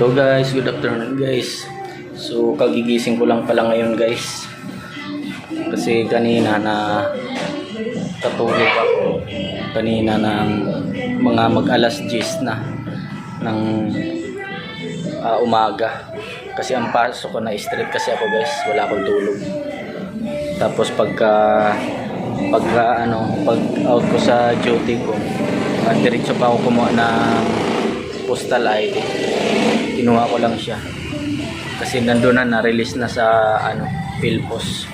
Hello guys, good afternoon guys. So kagigising ko lang pala ngayon guys. Kasi kanina na katulog ako. Kanina ng mga mag-alas 10 na ng umaga. Kasi ang pasok ko na straight kasi ako guys, wala akong tulog. Tapos pag out ko sa duty ko, diretso pa ako kumuha ng postal ID. Kinuha ko lang siya kasi nandun na-release na sa PhilPos.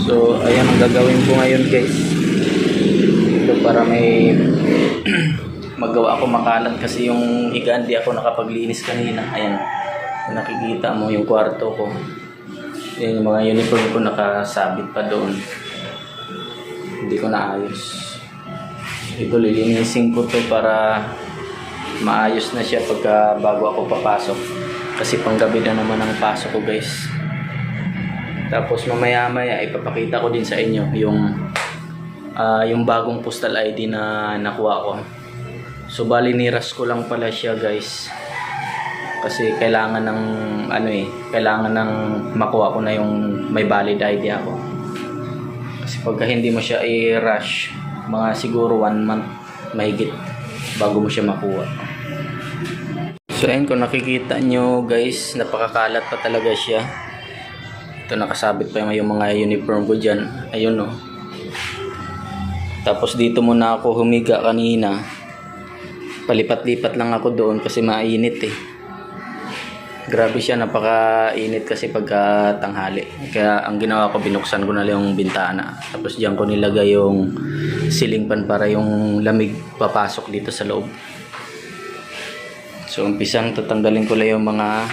So ayan ang gagawin ko ngayon guys ito para may magawa ako makalat kasi yung higaan di ako nakapaglinis kanina. Ayan, kung nakikita mo yung kwarto ko, yung mga uniform ko nakasabit pa doon, hindi ko naayos. Ito lilinisin ko to para maayos na siya pagka bago ako papasok kasi panggabi na naman ang pasok ko guys. Tapos mamaya ipapakita ko din sa inyo yung bagong postal ID na nakuha ko. So bali niras ko lang pala siya guys kasi kailangan ng kailangan ng makuha ko na yung may valid ID ako. Kasi pagka hindi mo siya i-rush, mga siguro 1 month mahigit bago mo siya makuha. So ayun, kung nakikita nyo guys, napakakalat pa talaga siya. Ito nakasabit pa yung mga uniform ko dyan. Ayun no. Tapos dito muna ako humiga kanina. Palipat-lipat lang ako doon kasi mainit eh. Grabe siya, napakainit kasi pagka tanghali. Kaya ang ginawa ko, binuksan ko na lang yung bintana. Tapos diyan ko nilagay yung ceiling fan para yung lamig papasok dito sa loob. So umpisang tatanggalin ko lang yung mga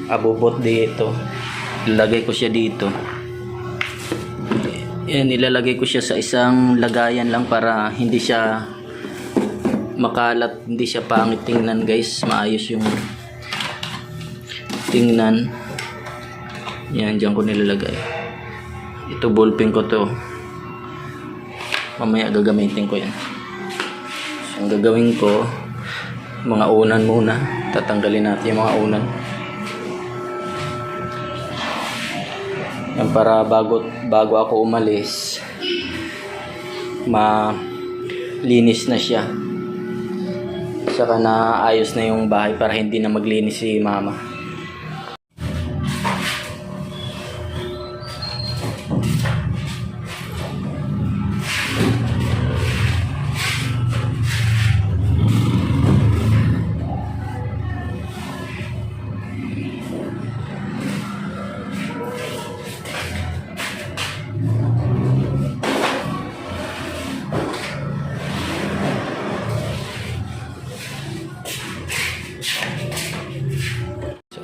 abubot dito. Ilalagay ko siya dito. Yan, ilalagay ko siya sa isang lagayan lang para hindi siya makalat, hindi siya pangit tingnan guys. Maayos yung tingnan. Yan, dyan ko nilalagay. Ito ballpen ko to. Mamaya gagamitin ko yan. So ang gagawin ko, mga unan muna. Tatanggalin natin yung mga unan. Yan, para bago ako umalis, malinis na siya. Saka na ayos na yung bahay para hindi na maglinis si mama.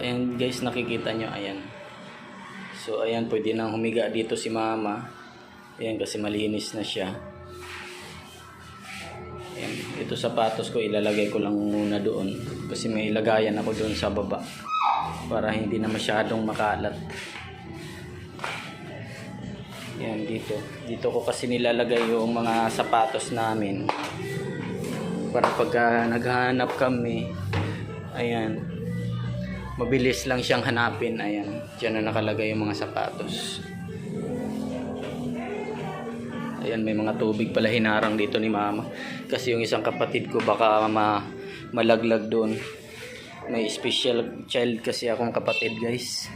Ayan guys, nakikita nyo, ayan. So ayan, pwede nang humiga dito si mama. Ayan, kasi malinis na siya. Ayan, ito sapatos ko ilalagay ko lang muna doon kasi may lagayan ako doon sa baba para hindi na masyadong makalat. Ayan, dito ko kasi nilalagay yung mga sapatos namin para pagka naghahanap kami, ayan, mabilis lang siyang hanapin. Ayan, dyan na nakalagay yung mga sapatos. Ayan, may mga tubig pala hinarang dito ni mama kasi yung isang kapatid ko baka malaglag doon. May special child kasi akong kapatid guys.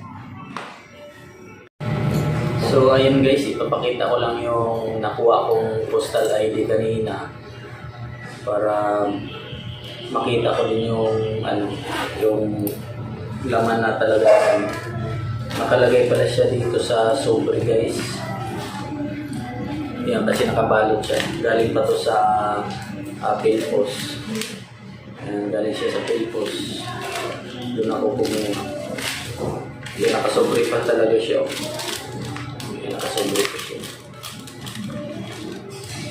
So ayan guys, ipapakita ko lang yung nakuha kong postal ID kanina para makita ko din yung laman na talaga. Nakalagay pala siya dito sa sobre guys. Yan, kasi nakabalot siya. Galing pa to sa PhilPos. Ayan, galing siya sa PhilPos. Doon ako kumuha. Yan, nakasobre pa talaga siya. Yan, nakasobre pa siya.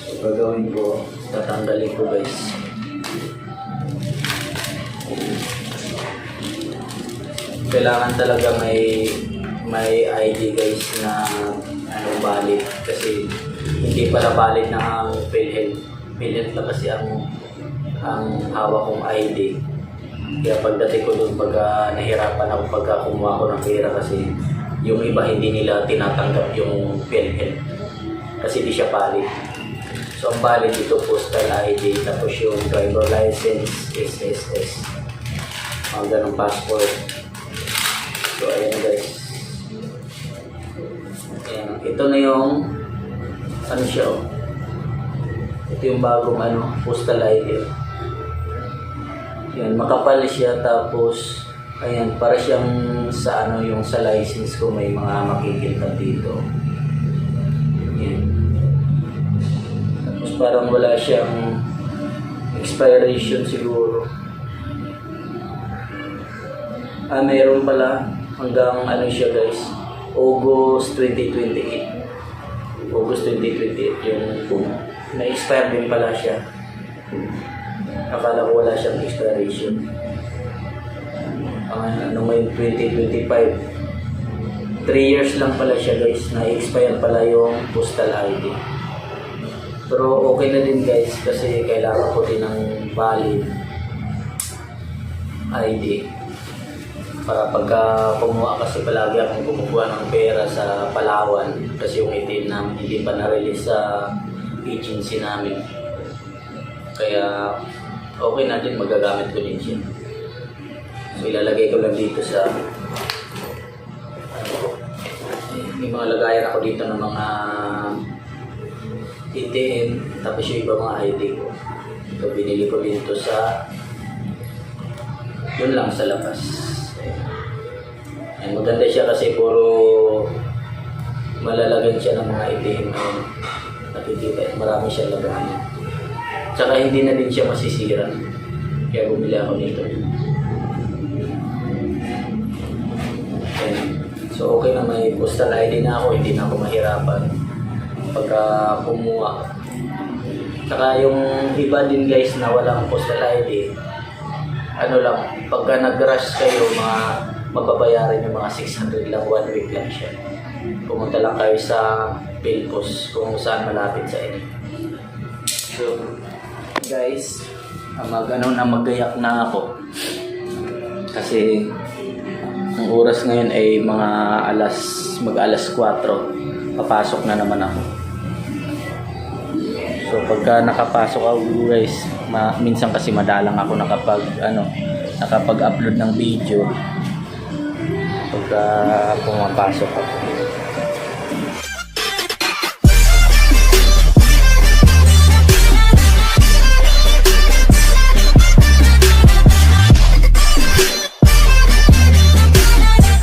So gagawin ko, tatanggalin ko guys. Kailangan talaga may ID guys na valid kasi hindi pala valid na ang PhilHealth lang kasi ang hawak kong ID. Kaya pagdating ko doon, nahirapan ako pagka kumuha ko ng pera kasi yung iba hindi nila tinatanggap yung PhilHealth kasi di siya valid. So ang valid dito, postal ID, tapos yung driver license, SSS, mga ganong passport. So ayan guys. Ayan. Ito na yung ano siya, oh. Ito yung bagong postal ID. Yan, makapal siya, tapos ayan, para siyang sa yung sa license ko may mga makikita dito. Yan. Tapos parang wala siyang expiration siguro. Meron pala hanggang siya guys, August 2028. August 2028 yung na-expire din pala siya. Akala ko wala siyang expiration. Ngayon 2025, 3 years lang pala siya guys, na-expire pala yung postal ID. Pero okay na din guys kasi kailangan ko din ng valid ID para pagka kumuha, kasi palagi akong kumukuha ng pera sa Palawan kasi yung itin namin hindi pa na-release sa agency namin. Kaya okay na din, magagamit ko din siya. So ilalagay ko lang dito sa may mga lagayan ako dito ng mga ATM, tapos yung iba mga ID ko. Ito binili ko dito sa yun lang sa labas. Ayan, maganda siya kasi puro malalagyan siya ng mga ATM na nakikita. Marami siya lagayan. Tsaka hindi na din siya masisira. Kaya bumili ako nito. Ayan. So okay na, may postal ID na ako, hindi na ako mahirapan pagka kumuha. Saka yung iba din guys na walang postal ID, lang, pagka nag-rush kayo, mababayaran yung mga 600 lang, 1 week lang siya. Pumunta lang kayo sa PhilPos kung saan malapit sa inyo. So guys, magayak na ako kasi ang oras ngayon ay mga mag-alas 4, papasok na naman ako. So pagka nakapasok ako guys, minsan kasi madalang ako nakapag-upload ng video pagka pumapasok ako.